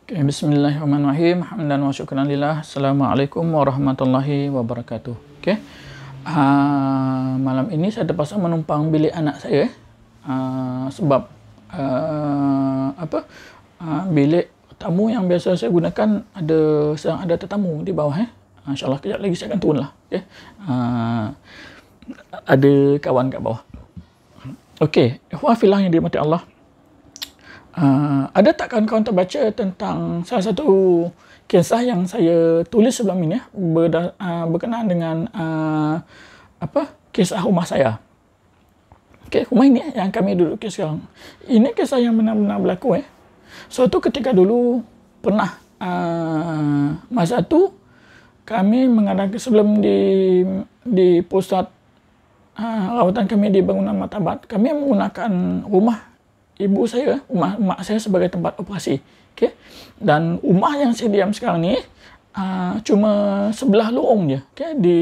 Okay, bismillahirrahmanirrahim. Hamdan wa syukran lillah. Assalamualaikum warahmatullahi wabarakatuh. Okay. Malam ini saya terpaksa menumpang bilik anak saya sebab bilik tamu yang biasa saya gunakan sedang ada tetamu di bawah. InsyaAllah kejap lagi saya akan turun lah. Okay. Ada kawan kat bawah. Okey, ikhwah fillah yang dirahmati Allah. Ada tak kawan-kawan terbaca tentang salah satu kisah yang saya tulis sebelum ini berkenaan dengan kisah rumah saya. Okey, rumah ini yang kami duduki sekarang. Ini kisah yang benar-benar berlaku. Suatu ketika dulu pernah masa tu kami mengadakan sebelum di pusat rawatan kami di bangunan martabat, kami menggunakan rumah ibu saya, rumah mak saya sebagai tempat operasi. Okay? Dan rumah yang saya diam sekarang ni cuma sebelah lorong je, okay? Di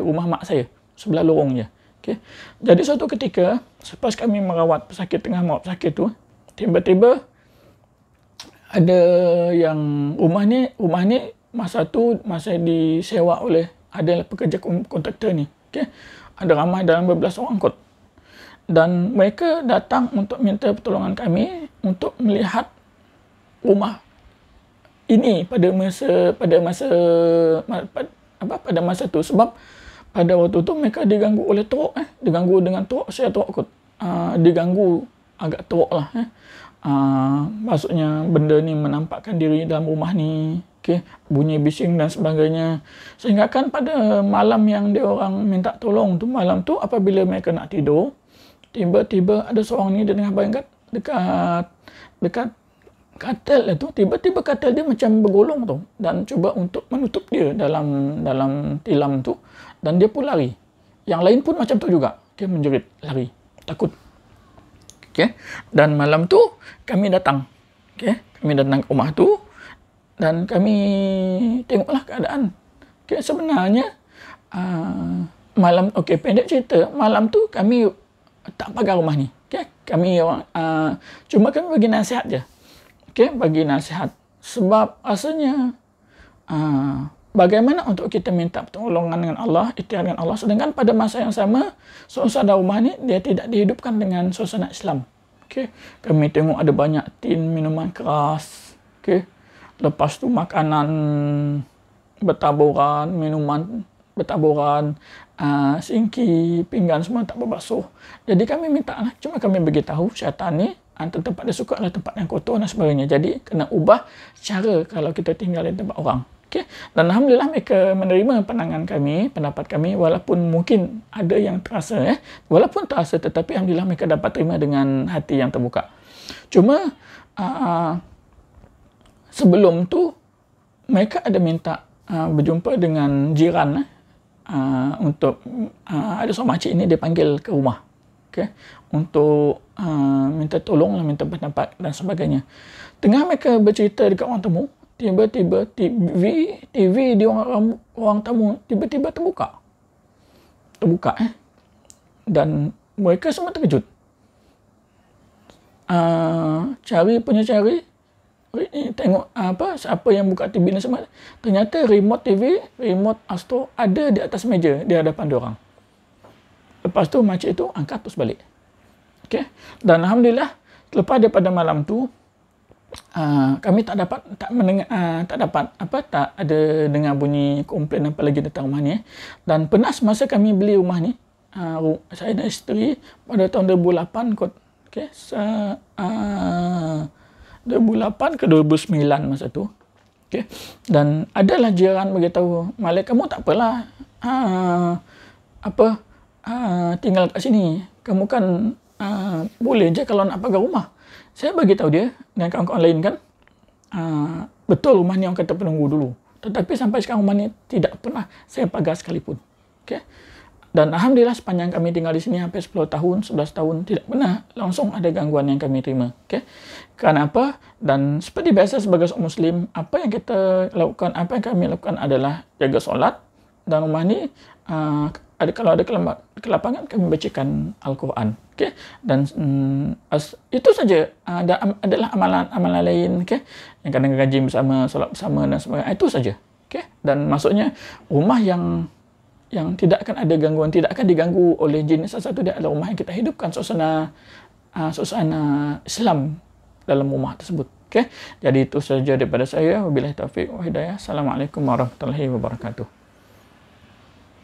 rumah mak saya, sebelah lorong je. Okay? Jadi suatu ketika, selepas kami merawat pesakit, tengah merawat pesakit tu, tiba-tiba ada yang rumah ni masa disewa oleh adalah pekerja kontraktor ni. Okay? Ada ramai dalam berbelas orang kot. Dan mereka datang untuk minta pertolongan kami untuk melihat rumah ini pada masa tu, sebab pada waktu tu mereka diganggu oleh teruk, diganggu dengan teruk, saya teruk kot. Diganggu agak teruk lah. Maksudnya benda ni menampakkan diri dalam rumah ni, okay? Bunyi bising dan sebagainya. Sehingga kan pada malam yang dia orang minta tolong tu, malam tu apabila mereka nak tidur, tiba-tiba ada seorang ni dia tengah bayang dekat katil itu, tiba-tiba katil dia macam bergolong tu dan cuba untuk menutup dia dalam tilam tu, dan dia pun lari. Yang lain pun macam tu juga, dia menjerit, lari, takut. Okay. Dan malam tu kami datang, okay. Kami datang ke rumah tu dan kami tengoklah keadaan. Okay. Sebenarnya pendek cerita, malam tu kami tak pagar rumah ni. Okay? Cuma kami bagi nasihat je. Okay? Bagi nasihat. Sebab rasanya bagaimana untuk kita minta pertolongan dengan Allah, ikhtiar dengan Allah, sedangkan pada masa yang sama suasana rumah ni dia tidak dihidupkan dengan suasana Islam. Okay? Kami tengok ada banyak tin minuman keras. Okay? Lepas tu makanan bertaburan, minuman bertaburan, singki, pinggan semua tak berbasuh. Jadi kami minta lah, cuma kami beritahu syaitan ni tempat dia suka adalah tempat yang kotor dan sebagainya. Jadi kena ubah cara kalau kita tinggal di tempat orang. Okay? Dan alhamdulillah mereka menerima pendapat kami, walaupun mungkin ada yang terasa, walaupun terasa, tetapi alhamdulillah mereka dapat terima dengan hati yang terbuka. Cuma sebelum tu mereka ada minta berjumpa dengan jiran, untuk ada seorang makcik ini dia panggil ke rumah, okay? Untuk minta tolong, minta pendapat dan sebagainya. Tengah mereka bercerita dekat orang tamu, tiba-tiba TV di orang tamu tiba-tiba terbuka, dan mereka semua terkejut. Cari tengok siapa yang buka TV ni semua. Ternyata remote TV, remote Astro ada di atas meja di hadapan diorang. Lepas tu makcik tu angkat terus balik. Okay? Dan alhamdulillah lepas daripada malam tu kami tak ada dengar bunyi komplain apa lagi tentang rumah ni. Dan pernah semasa kami beli rumah ni, saya dan isteri pada tahun 2008 kot. Okay? 2008 ke 2009 masa tu. Okay. Dan adalah jiran beritahu, Malik, kamu tak apalah tinggal kat sini. Kamu kan boleh je kalau nak pagar rumah. Saya bagi tahu dia dan kawan-kawan lain kan, betul rumah ni orang kata penunggu dulu. Tetapi sampai sekarang rumah ni tidak pernah saya pagar sekalipun. Okay. Dan alhamdulillah sepanjang kami tinggal di sini hampir 10 tahun, 11 tahun, tidak pernah langsung ada gangguan yang kami terima. Okay? Kerana apa? Dan seperti biasa sebagai seorang Muslim, apa yang kami lakukan adalah jaga solat. Dan rumah ni, kalau ada kelapangan, kami bacakan Al-Quran. Okay? Dan itu saja. Adalah amalan lain, okay? Yang kadang kaji bersama, solat bersama dan sebagainya. Itu saja. Okay? Dan maksudnya rumah yang tidak akan ada gangguan, tidak akan diganggu oleh jin. Salah satu dia adalah rumah yang kita hidupkan suasana Islam dalam rumah tersebut. Okay? Jadi itu saja daripada saya. Wabillahi taufiq wa hidayah. Assalamualaikum warahmatullahi wabarakatuh.